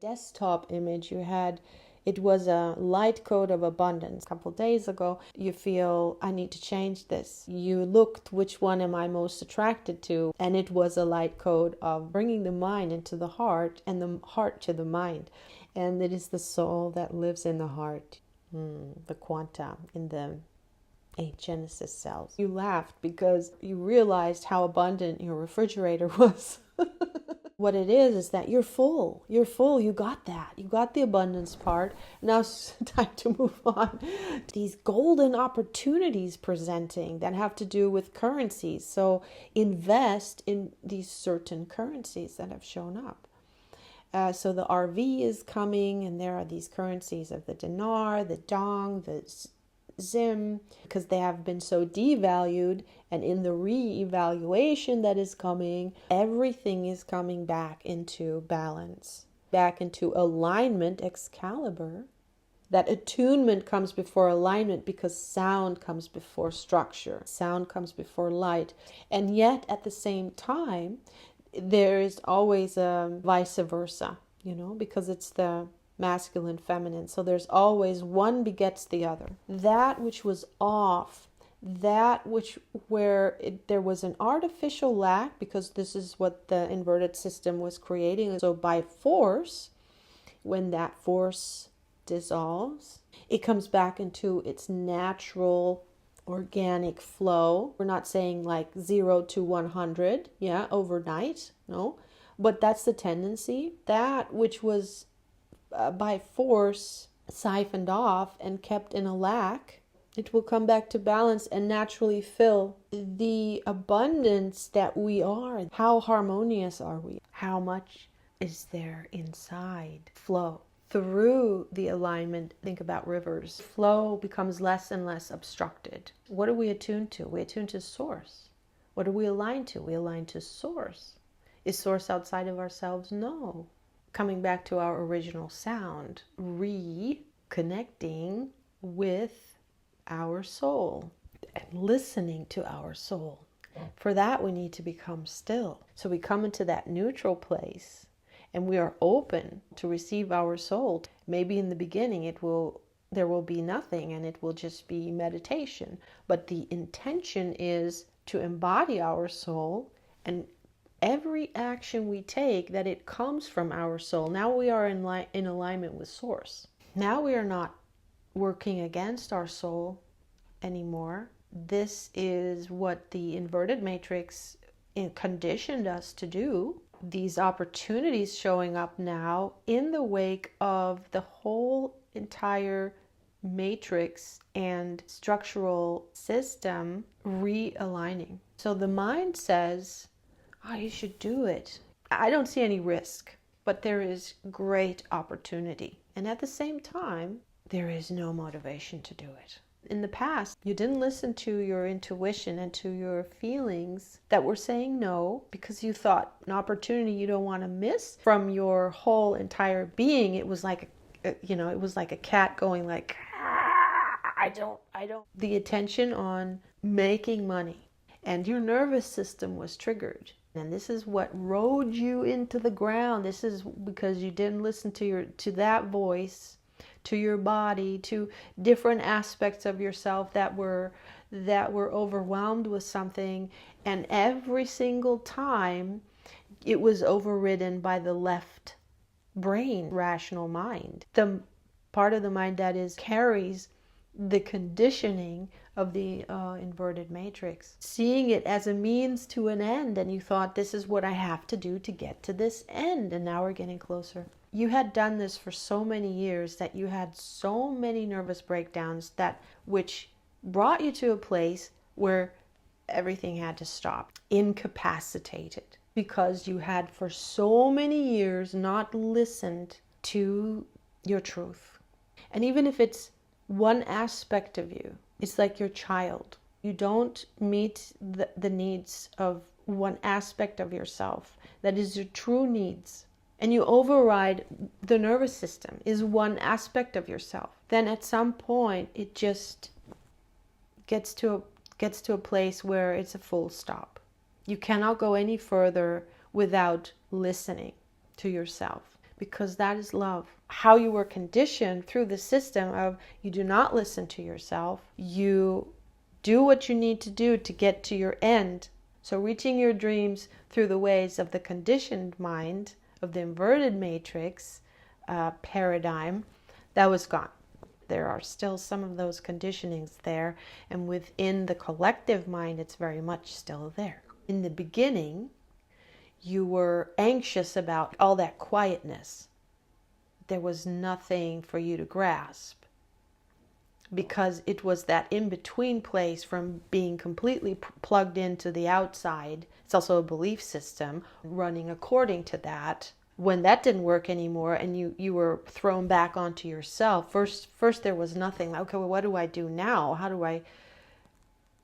desktop image you had, it was a light code of abundance. A couple of days ago, you feel, I need to change this. You looked, which one am I most attracted to? And it was a light code of bringing the mind into the heart and the heart to the mind. And it is the soul that lives in the heart, the quanta in the 8 Genesis cells. You laughed because you realized how abundant your refrigerator was. What it is that you're full. You're full. You got that. You got the abundance part. Now it's time to move on. These golden opportunities presenting that have to do with currencies. So invest in these certain currencies that have shown up. So the RV is coming, and there are these currencies of the dinar, the dong, the Zim, because they have been so devalued, and in the re-evaluation that is coming, everything is coming back into balance, back into alignment. Excalibur, that attunement comes before alignment, because sound comes before structure, sound comes before light. And yet at the same time, there is always a vice versa, because it's the masculine, feminine. So there's always one begets the other. That which was off, that which there was an artificial lack, because this is what the inverted system was creating. So by force, when that force dissolves, it comes back into its natural organic flow. We're not saying like 0 to 100, overnight, no, but that's the tendency. That which was by force siphoned off and kept in a lack, it will come back to balance and naturally fill the abundance that we are. How harmonious are we? How much is there inside? Flow through the alignment. Think about rivers. Flow becomes less and less obstructed. What are we attuned to? We attune to source. What are we aligned to? We align to source. Is source outside of ourselves? No. Coming back to our original sound, reconnecting with our soul and listening to our soul. For that, we need to become still. So we come into that neutral place and we are open to receive our soul. Maybe in the beginning there will be nothing and it will just be meditation. But the intention is to embody our soul, and every action we take, that it comes from our soul. Now we are in alignment with source. Now we are not working against our soul anymore. This is what the inverted matrix conditioned us to do. These opportunities showing up now in the wake of the whole entire matrix and structural system realigning. So the mind says, oh, you should do it. I don't see any risk, but there is great opportunity. And at the same time, there is no motivation to do it. In the past, you didn't listen to your intuition and to your feelings that were saying no, because you thought an opportunity you don't want to miss from your whole entire being. It was like, it was like a cat going like, I don't. The attention on making money, and your nervous system was triggered. And this is what rode you into the ground. This is because you didn't listen to that voice, to your body, to different aspects of yourself that were overwhelmed with something. And every single time it was overridden by the left brain, rational mind, the part of the mind that carries the conditioning of the inverted matrix, seeing it as a means to an end. And you thought, this is what I have to do to get to this end. And now we're getting closer. You had done this for so many years that you had so many nervous breakdowns which brought you to a place where everything had to stop, incapacitated, because you had for so many years not listened to your truth. And even if it's one aspect of you, it's like your child. You don't meet the needs of one aspect of yourself that is your true needs, and you override the nervous system is one aspect of yourself, then at some point it just gets to a place where it's a full stop. You cannot go any further without listening to yourself, because that is love. How you were conditioned through the system of you do not listen to yourself, you do what you need to do to get to your end. So reaching your dreams through the ways of the conditioned mind, of the inverted matrix paradigm, that was gone. There are still some of those conditionings there, and within the collective mind, it's very much still there. In the beginning, you were anxious about all that quietness. There was nothing for you to grasp because it was that in-between place from being completely plugged into the outside. It's also a belief system running according to that. When that didn't work anymore and you were thrown back onto yourself, first there was nothing. Okay, well, what do I do now? How do I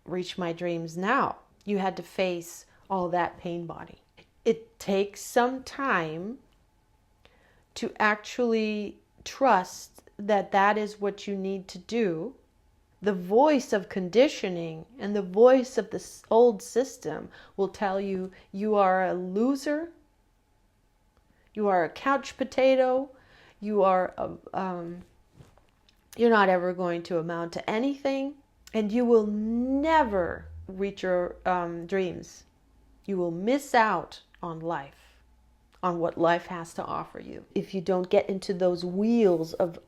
reach my dreams now? You had to face all that pain body. It takes some time to actually trust that that is what you need to do. The voice of conditioning and the voice of the old system will tell you you are a loser, you are a couch potato, you are you're not ever going to amount to anything, and you will never reach your dreams. You will miss out on life, on what life has to offer you, if you don't get into those wheels of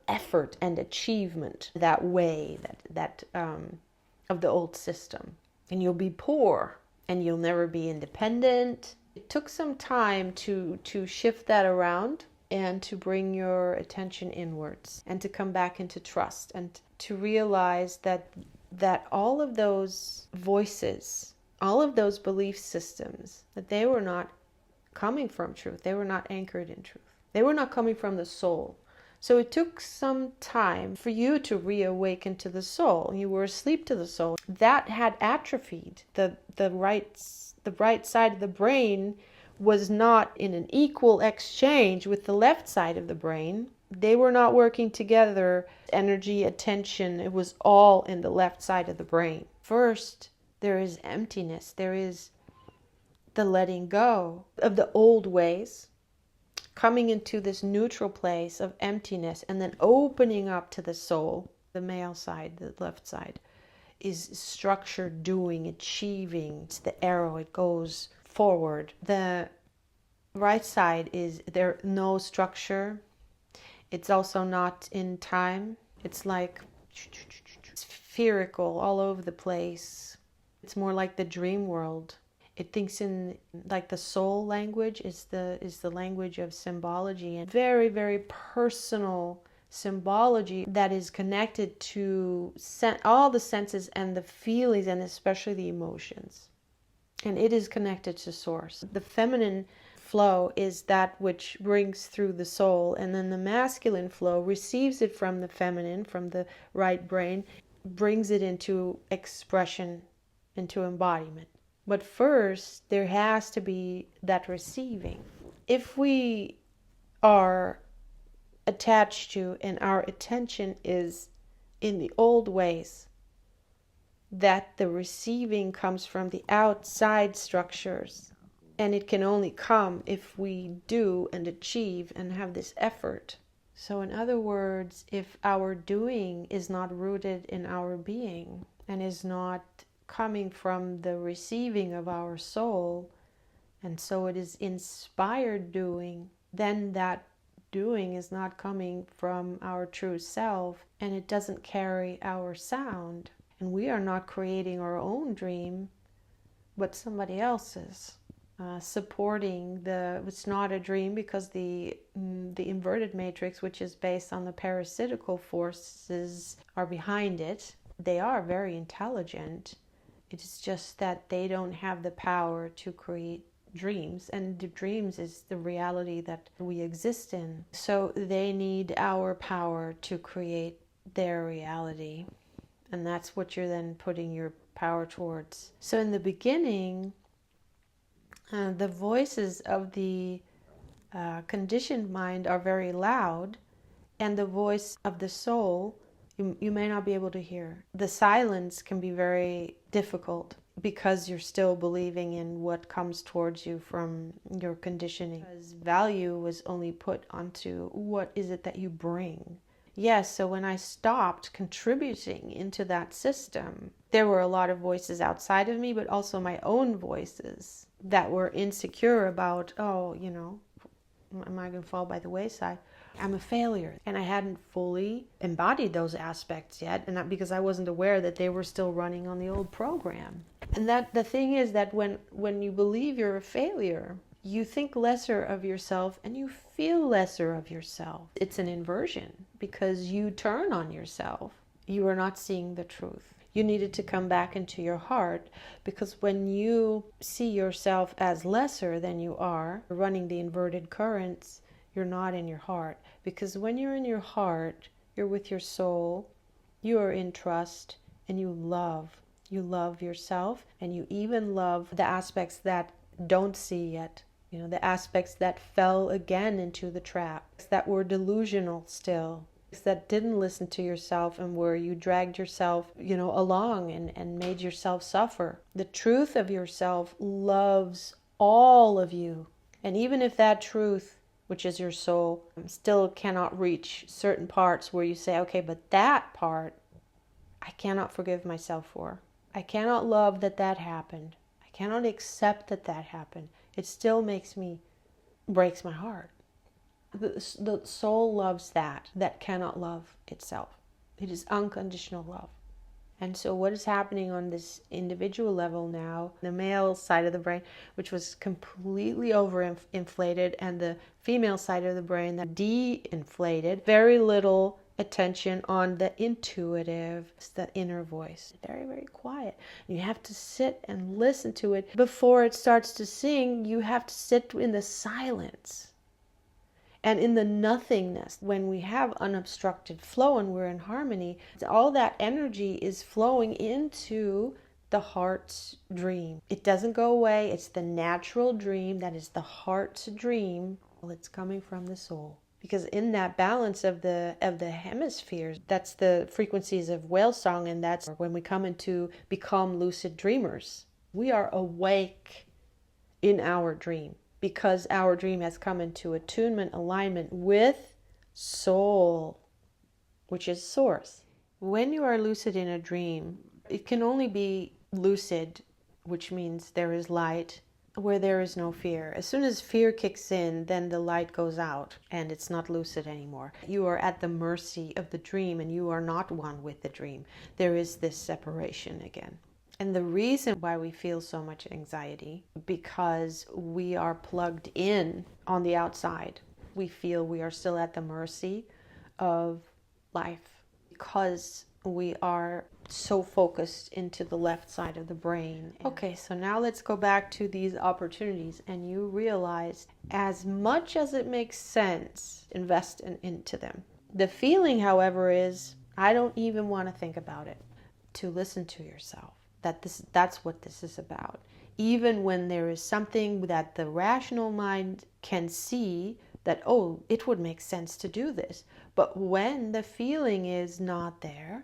effort and achievement that way, that of the old system. And you'll be poor, and you'll never be independent. It took some time to shift that around and to bring your attention inwards and to come back into trust and to realize that all of those voices, all of those belief systems, that they were not coming from truth. They were not anchored in truth. They were not coming from the soul. So it took some time for you to reawaken to the soul. You were asleep to the soul. That had atrophied. The right side of the brain was not in an equal exchange with the left side of the brain. They were not working together. Energy, attention, it was all in the left side of the brain. First, there is emptiness. There is the letting go of the old ways, coming into this neutral place of emptiness, and then opening up to the soul. The male side, the left side, is structure, doing, achieving. It's the arrow, it goes forward. The right side is there, no structure. It's also not in time. It's like spherical, all over the place. It's more like the dream world. It thinks in like the soul language is the language of symbology, and very, very personal symbology that is connected to all the senses and the feelings, and especially the emotions. And it is connected to source. The feminine flow is that which brings through the soul, and then the masculine flow receives it from the feminine, from the right brain, brings it into expression, into embodiment. But first, there has to be that receiving. If we are attached to and our attention is in the old ways, that the receiving comes from the outside structures, and it can only come if we do and achieve and have this effort. So in other words, if our doing is not rooted in our being and is not coming from the receiving of our soul, and so it is inspired doing, then that doing is not coming from our true self, and it doesn't carry our sound. And we are not creating our own dream, but somebody else's. Supporting it's not a dream because the inverted matrix, which is based on the parasitical forces, are behind it. They are very intelligent. It is just that they don't have the power to create dreams, and the dreams is the reality that we exist in. So they need our power to create their reality, and that's what you're then putting your power towards. So in the beginning, the voices of the conditioned mind are very loud, and the voice of the soul you may not be able to hear. The silence can be very difficult because you're still believing in what comes towards you from your conditioning. Because value was only put onto what is it that you bring. Yes, so when I stopped contributing into that system, there were a lot of voices outside of me, but also my own voices that were insecure about, oh, am I going to fall by the wayside? I'm a failure. And I hadn't fully embodied those aspects yet, and not because I wasn't aware that they were still running on the old program. And that the thing is that when you believe you're a failure, you think lesser of yourself and you feel lesser of yourself. It's an inversion because you turn on yourself. You are not seeing the truth. You needed to come back into your heart, because when you see yourself as lesser than you are, running the inverted currents, you're not in your heart. Because when you're in your heart, you're with your soul, you are in trust, and you love. You love yourself, and you even love the aspects that don't see yet. The aspects that fell again into the trap, that were delusional still, that didn't listen to yourself, and where you dragged yourself, along and made yourself suffer. The truth of yourself loves all of you. And even if that truth, which is your soul, still cannot reach certain parts where you say, okay, but that part, I cannot forgive myself for. I cannot love that happened. I cannot accept that happened. It still breaks my heart. The soul loves that cannot love itself. It is unconditional love. And so what is happening on this individual level now, the male side of the brain, which was completely overinflated, and the female side of the brain that de-inflated, very little attention on the intuitive, the inner voice. Very, very quiet. You have to sit and listen to it. Before it starts to sing, you have to sit in the silence and in the nothingness. When we have unobstructed flow and we're in harmony, all that energy is flowing into the heart's dream. It doesn't go away. It's the natural dream that is the heart's dream. Well, it's coming from the soul. Because in that balance of the hemispheres, that's the frequencies of whale song, and that's when we come into become lucid dreamers. We are awake in our dream, because our dream has come into attunement, alignment with soul, which is source. When you are lucid in a dream, it can only be lucid, which means there is light, where there is no fear. As soon as fear kicks in, then the light goes out and it's not lucid anymore. You are at the mercy of the dream, and you are not one with the dream. There is this separation again. And the reason why we feel so much anxiety, because we are plugged in on the outside. We feel we are still at the mercy of life, because we are so focused into the left side of the brain. Okay, so now let's go back to these opportunities, and you realize, as much as it makes sense, invest into them. The feeling, however, is, I don't even want to think about it. To listen to yourself. That's what this is about. Even when there is something that the rational mind can see that, oh, it would make sense to do this. But when the feeling is not there,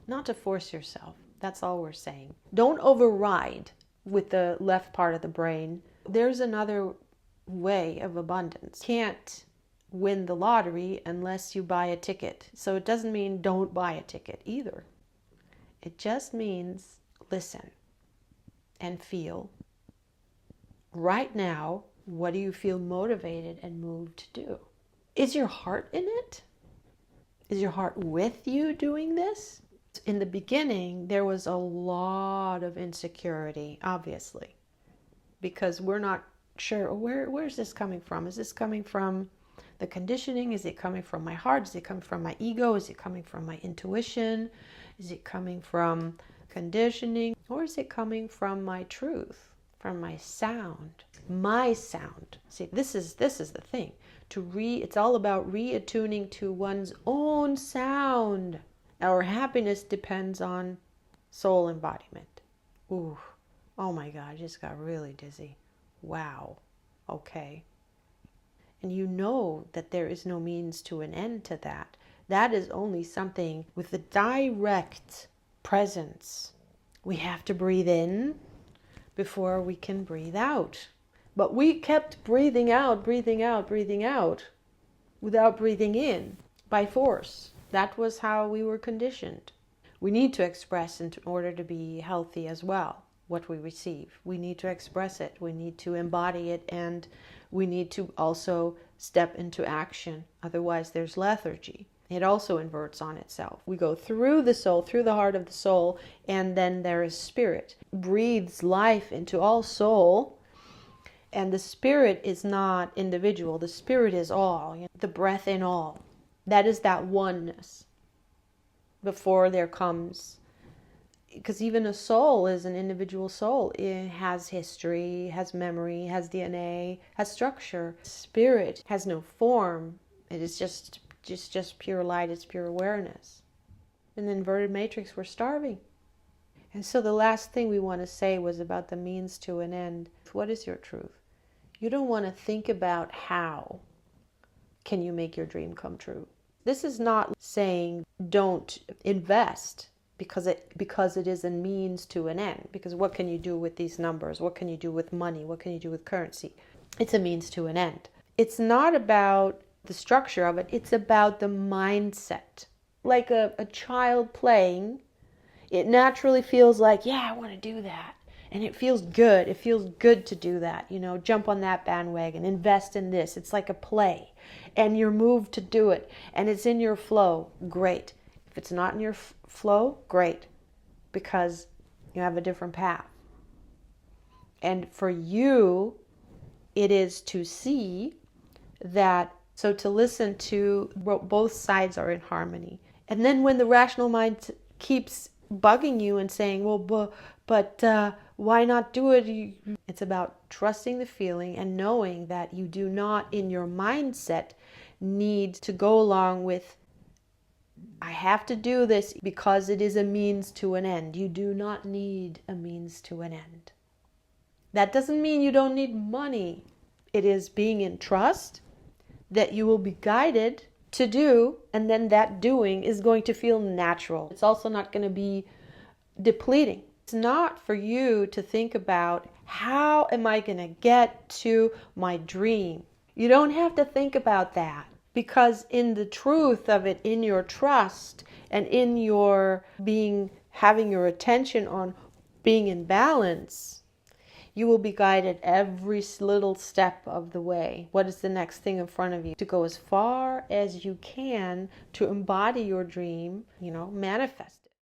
not to force yourself. That's all we're saying. Don't override with the left part of the brain. There's another way of abundance. Can't win the lottery unless you buy a ticket. So it doesn't mean don't buy a ticket either. It just means listen and feel. Right now, what do you feel motivated and moved to do? Is your heart in it? Is your heart with you doing this? In the beginning, there was a lot of insecurity, obviously, because we're not sure, where's this coming from? Is this coming from the conditioning? Is it coming from my heart? Is it coming from my ego? Is it coming from my intuition? Is it coming from conditioning? Or is it coming from my truth, from my sound? My sound. See, this is the thing. It's all about reattuning to one's own sound. Our happiness depends on soul embodiment. Ooh, oh my God, I just got really dizzy. Wow. Okay. And you know that there is no means to an end to that. That is only something with the direct presence We have to breathe in before we can breathe out. But we kept breathing out, breathing out, breathing out without breathing in by force. That was how we were conditioned. We need to express in order to be healthy as well what we receive. We need to express it. We need to embody it, and we need to also step into action. Otherwise, there's lethargy. It also inverts on itself. We go through the soul, through the heart of the soul, and then there is spirit. Breathes life into all soul, and the spirit is not individual. The spirit is all, the breath in all. That is that oneness. Before there comes, because even a soul is an individual soul. It has history, has memory, has DNA, has structure. Spirit has no form. It is just pure light. It's pure awareness. In the inverted matrix, we're starving. And so the last thing we want to say was about the means to an end. What is your truth? You don't want to think about how can you make your dream come true. This is not saying don't invest because it is a means to an end. Because what can you do with these numbers? What can you do with money? What can you do with currency? It's a means to an end. It's not about the structure of it. It's about the mindset. Like a child playing, it naturally feels like, yeah, I want to do that. And it feels good. It feels good to do that. Jump on that bandwagon, invest in this. It's like a play. And you're moved to do it. And it's in your flow. Great. If it's not in your flow, great. Because you have a different path. And for you, it is to see that, so to listen to both sides are in harmony. And then when the rational mind keeps bugging you and saying, well, but why not do it? It's about trusting the feeling and knowing that you do not, in your mindset, need to go along with, I have to do this because it is a means to an end. You do not need a means to an end. That doesn't mean you don't need money. It is being in trust that you will be guided to do, and then that doing is going to feel natural. It's also not going to be depleting. It's not for you to think about, how am I going to get to my dream? You don't have to think about that, because in the truth of it, in your trust and in your having your attention on being in balance, you will be guided every little step of the way. What is the next thing in front of you? To go as far as you can to embody your dream, manifest.